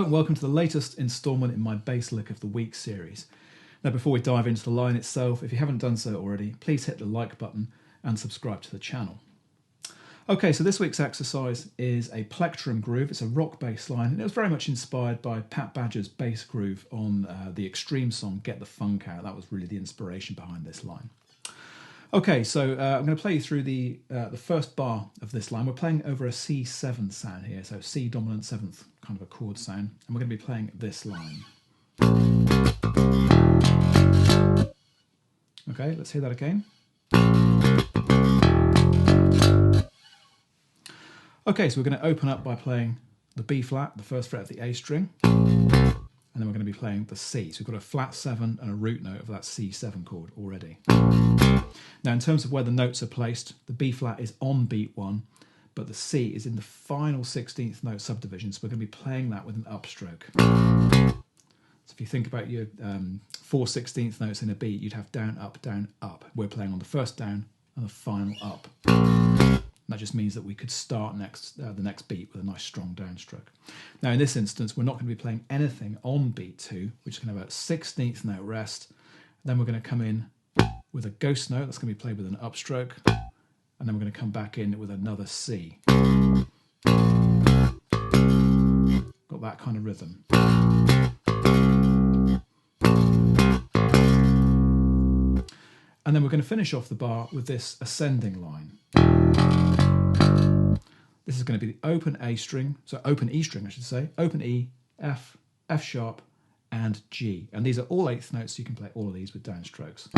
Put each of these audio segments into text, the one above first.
Hello and welcome to the latest instalment in my Bass Lick of the Week series. Now before we dive into the line itself, if you haven't done so already, please hit the like button and subscribe to the channel. Okay, so this week's exercise is a Plectrum groove. It's a rock bass line, and it was very much inspired by Pat Badger's bass groove on the Extreme song Get the Funk Out. That was really the inspiration behind this line. Okay, so I'm going to play you through the first bar of this line. We're playing over a C7 sound here, so C dominant 7th kind of a chord sound, and we're going to be playing this line. Okay, let's hear that again. Okay, so we're going to open up by playing the B flat, the first fret of the A string, and then we're going to be playing the C. So we've got a flat 7 and a root note of that C7 chord already. Now in terms of where the notes are placed, the B flat is on beat 1, but the C is in the final 16th note subdivision, so we're going to be playing that with an upstroke. So if you think about your 4 16th notes in a beat, you'd have down, up, down, up. We're playing on the first down and the final up. And that just means that we could start the next beat with a nice strong downstroke. Now in this instance, we're not going to be playing anything on beat 2, which is going to have a 16th note rest. Then we're going to come in with a ghost note that's going to be played with an upstroke, and then we're going to come back in with another C. Got that kind of rhythm. And then we're going to finish off the bar with this ascending line. This is going to be the open A string, so open E string I should say, open E, F, F sharp, and G. And these are all 8th notes, so you can play all of these with downstrokes.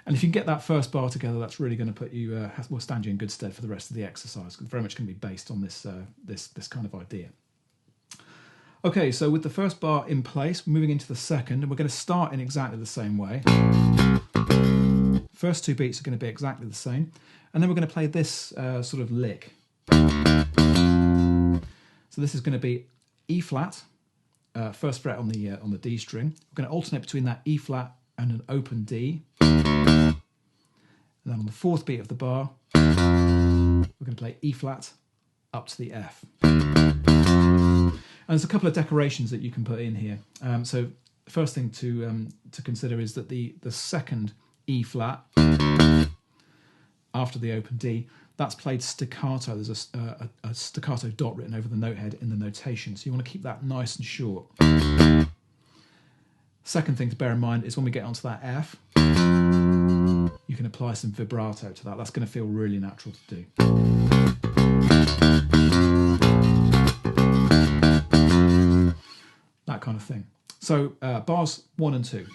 And if you can get that first bar together, that's really going to put you, will stand you in good stead for the rest of the exercise. It's very much going to be based on this, this kind of idea. Okay, so with the first bar in place, we're moving into the second, and we're going to start in exactly the same way. First 2 beats are going to be exactly the same, and then we're going to play this sort of lick. So this is going to be E flat, first fret on the D string. We're going to alternate between that E flat and an open D. And then on the 4th beat of the bar, we're going to play E flat up to the F. And there's a couple of decorations that you can put in here. So the first thing to consider is that the second E flat after the open D, that's played staccato. There's a staccato dot written over the note head in the notation, so you want to keep that nice and short. Second thing to bear in mind is when we get onto that F, you can apply some vibrato to that. That's going to feel really natural to do. That kind of thing. So bars 1 and 2.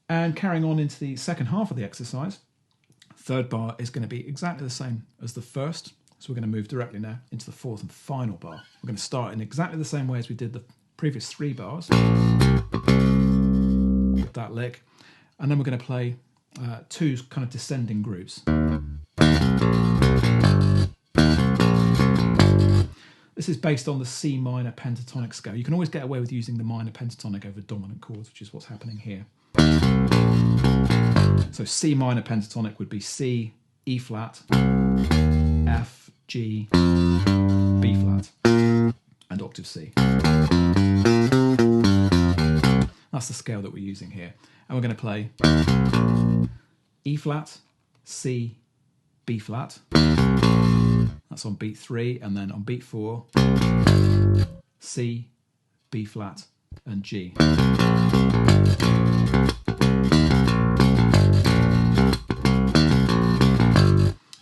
And carrying on into the second half of the exercise, third bar is going to be exactly the same as the first. So we're going to move directly now into the 4th and final bar. We're going to start in exactly the same way as we did the previous 3 bars. With that lick. And then we're going to play 2 kind of descending groups. This is based on the C minor pentatonic scale. You can always get away with using the minor pentatonic over dominant chords, which is what's happening here. So C minor pentatonic would be C, E flat, F, G, B flat, and octave C. That's the scale that we're using here. And we're going to play E flat, C, B flat. That's on beat 3, and then on beat 4, C, B flat, and G.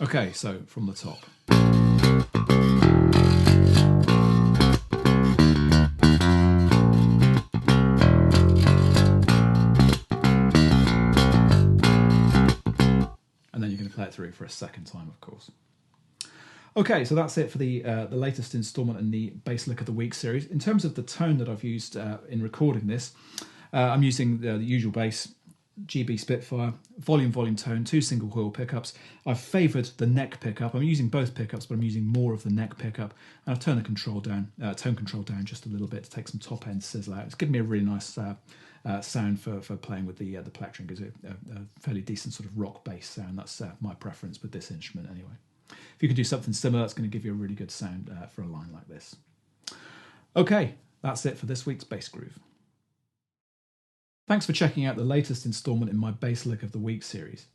Okay, so from the top. And then you're going to play it through for a second time, of course. Okay, so that's it for the latest instalment in the Bass Lick of the Week series. In terms of the tone that I've used in recording this, I'm using the usual bass GB Spitfire, volume, tone, 2 single coil pickups. I've favoured the neck pickup. I'm using both pickups, but I'm using more of the neck pickup. And I've turned the tone control down just a little bit to take some top end sizzle out. It's given me a really nice sound for playing with the Plectrum. Gives it a fairly decent sort of rock bass sound. That's my preference with this instrument anyway. If you can do something similar, it's going to give you a really good sound for a line like this. Okay, that's it for this week's Bass Groove. Thanks for checking out the latest instalment in my Bass Lick of the Week series.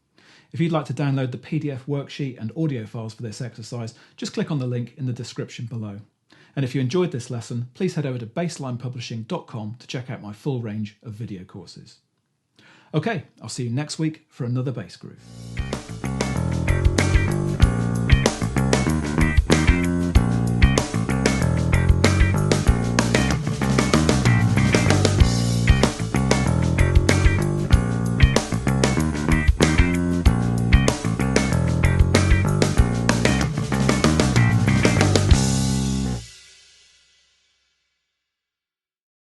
If you'd like to download the PDF worksheet and audio files for this exercise, just click on the link in the description below. And if you enjoyed this lesson, please head over to basslinepublishing.com to check out my full range of video courses. Okay, I'll see you next week for another Bass Groove.